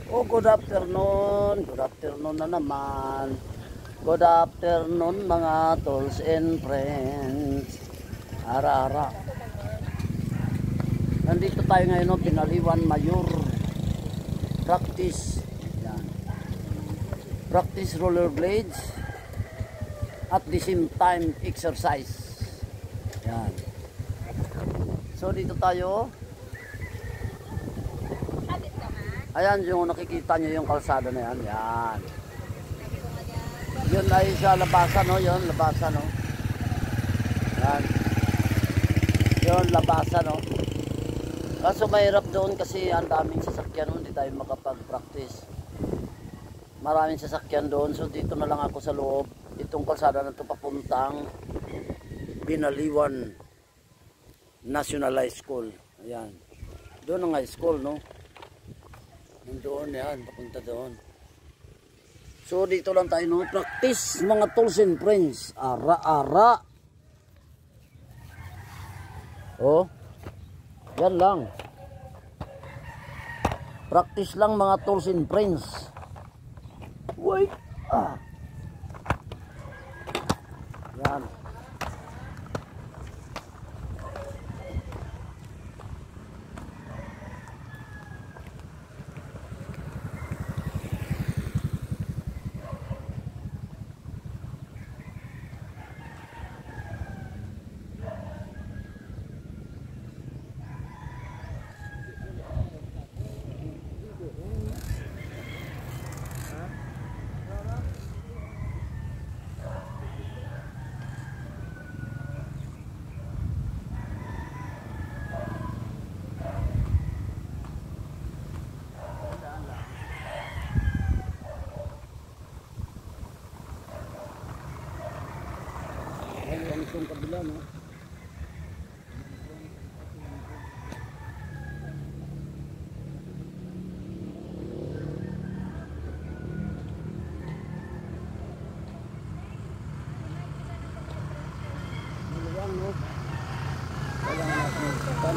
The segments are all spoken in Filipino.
Oh, good afternoon. Good afternoon na naman. Good afternoon mga tools and friends. Ara-ara. Nandito tayo ngayon, no? Binaliwan Mayor. Practice. Yan. Practice rollerblades. At the same time, exercise. Yan. So, dito tayo. Ayan, yung nakikita nyo yung kalsada na yan. Yan. Yun ay sa labasan, no? Yun, labasan, no? Yan. Yun, labasan, no? Kaso mahirap doon kasi ang daming sasakyan, no? Hindi tayo makapag-practice. Maraming sasakyan doon. So, dito na lang ako sa loob. Itong kalsada na ito papuntang Binaliwan National High School. Ayan. Doon ang high school, no? Doon yan, papunta doon. So dito lang tayo, no? Practice mga tools and friends. Ara-ara. Oh. Yan lang. Practice lang mga tools and friends. Wait. Yan. Itong kabila, no? Maluwang, no? Kailangan natin magpapan.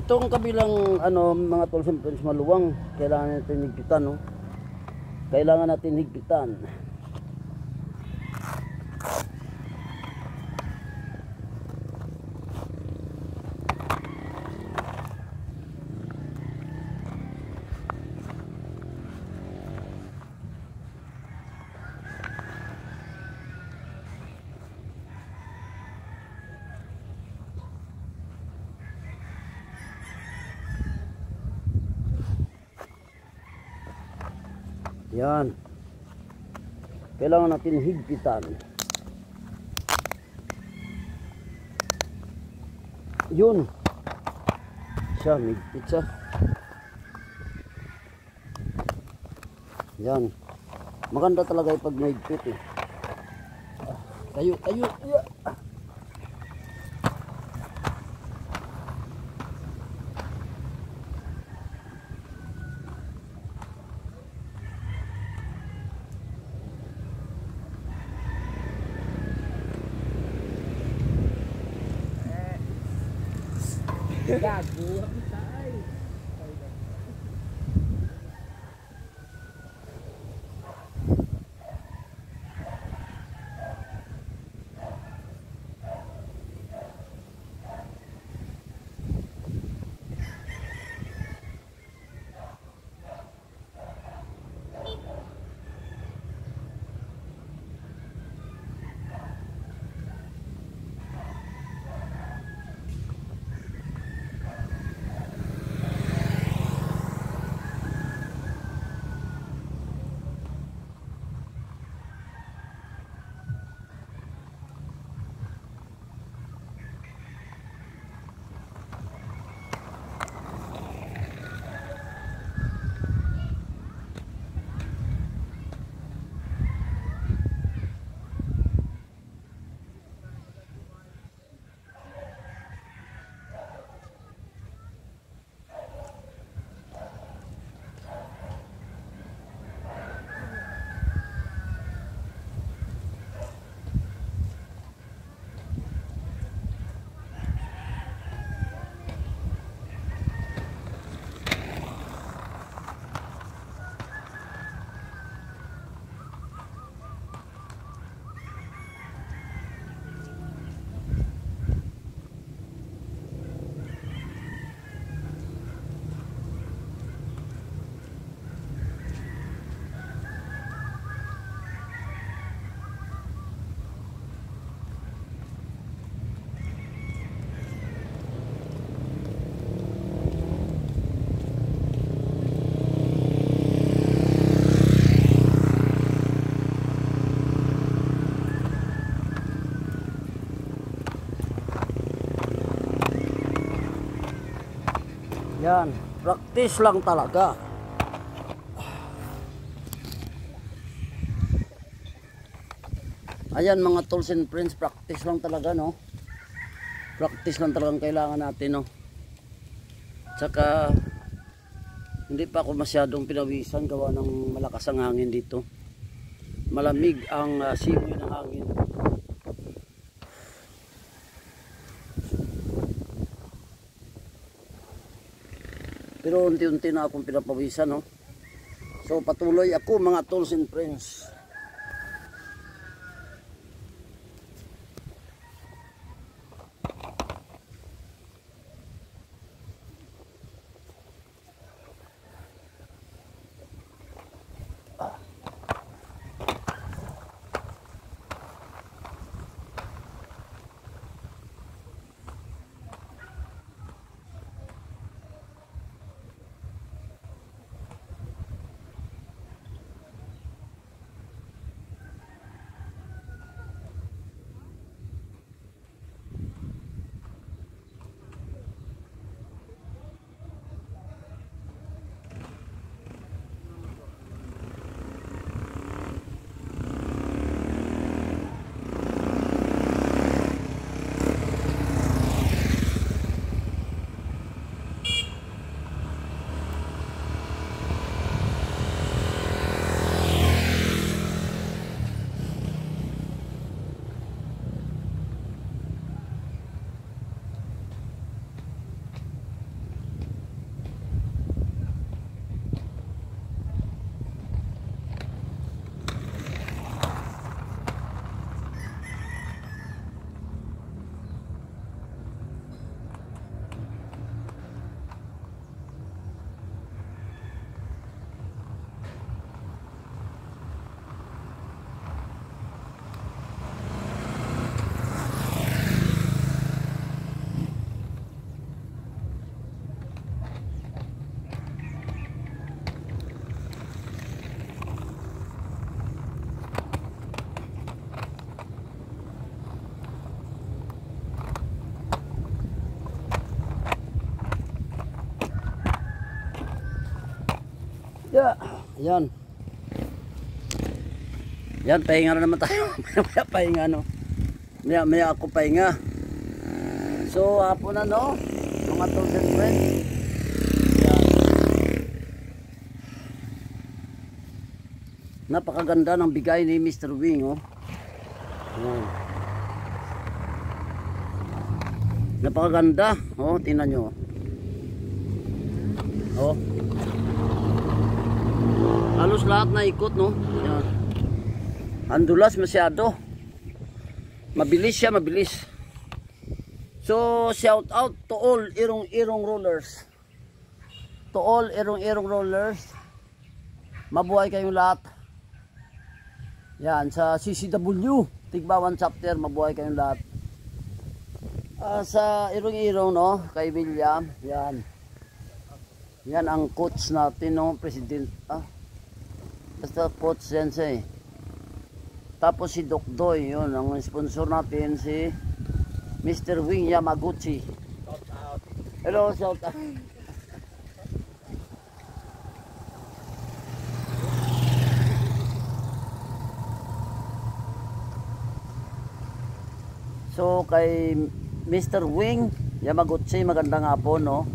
Itong kabilang mga tools and friends maluwang, kailangan natin higpitan, no? Kailangan natin higpitan. Yan. Kailangan natin higpitan. Yun. Siya, higpit siya. Yan. Maganda talaga yung pag mahigpit, eh. Tayo. Yeah. Gago, tay. Yan, practice lang talaga. Ayan mga tools and friends, practice lang talaga, no? Practice lang talagang kailangan natin, no? Tsaka hindi pa ako masyadong pinawisan gawa ng malakas ang hangin dito. Malamig ang simoy ng hangin. Pero unti-unti na akong pinapawisan, no? So patuloy ako mga tools and friends. Yeah, yan. Yan, pahinga na naman tayo. Maya pahinga, no? Maya ako pahinga. So, hapon na, no? Mga tools and friends. Yan. Napakaganda ng bigay ni Mr. Wing, oh. Yan. Napakaganda. Oh, tingnan nyo. Oh. Halos lahat na ikot, no? Yan. Andulas masyado. Mabilis siya, mabilis. So, shout out to all irong-irong rollers. To all irong-irong rollers. Mabuhay kayong lahat. Yan, sa CCW, Tigbawan chapter, mabuhay kayong lahat. Sa irong-irong, no? Kay William, yan. Yan ang coach natin, no? President, basta coach sensei. Tapos si Doc Doy, yun ang sponsor natin, si Mr. Wing Yamaguchi. Shout out. Hello, shout out. So kay Mr. Wing Yamaguchi, magandang hapon, no?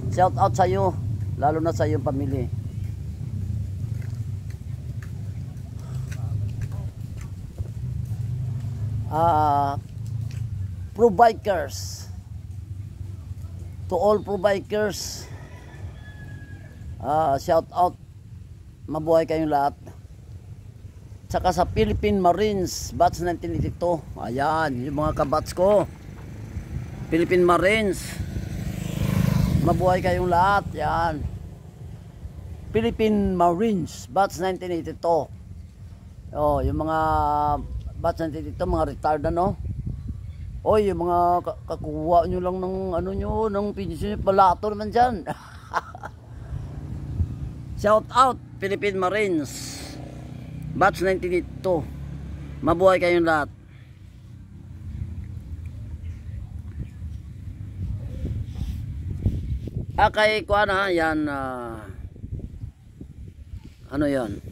Shout out sa iyo, lalo na sa iyong pamilya. Pro bikers, to all pro bikers, shout out, mabuhay kayong lahat. Saka sa Philippine Marines batch 1982, ayan yung mga kabats ko, Philippine Marines, mabuhay kayong lahat. Yan, Philippine Marines batch 1982. Oh, yung mga batch 1982, mga retired, no? Oy, yung mga kakuha nyo lang ng ano nyo, ng pension nyo, palato naman dyan. Shout out Philippine Marines batch 1982, mabuhay kayong lahat. Kay kuan ha, yan ano 'yon?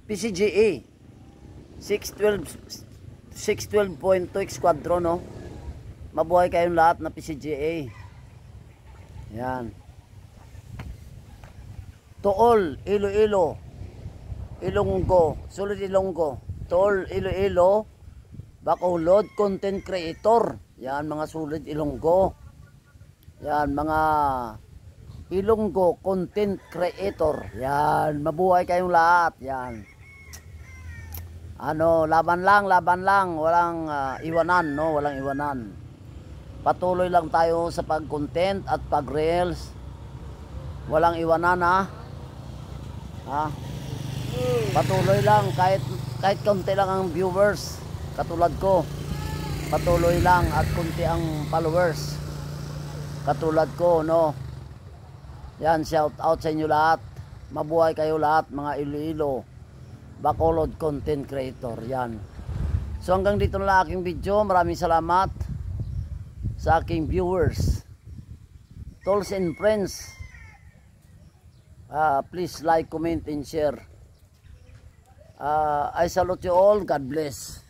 PCGA 612.2 Squadron, no? Mabuhay kayong lahat na PCGA. Yan. Tool, Iloilo, Ilonggo, Sulod Ilonggo, Tool, Iloilo, Bacolod, content creator. Yan mga Sulod Ilonggo. Yan mga Ilonggo content creator. Yan, mabuhay kayong lahat. Yan. Ano, laban lang, walang iwanan, no, walang iwanan. Patuloy lang tayo sa pag-content at pag-reels. Walang iwanan, ha. Ha? Patuloy lang kahit konti lang ang viewers katulad ko. Patuloy lang at konti ang followers katulad ko, no. Yan, shout out sa inyo lahat. Mabuhay kayo lahat mga Iloilo Bacolod content creator. Yan. So hanggang dito na lang aking video. Maraming salamat sa aking viewers, tolls and friends. Please like, comment and share. I salute you all. God bless.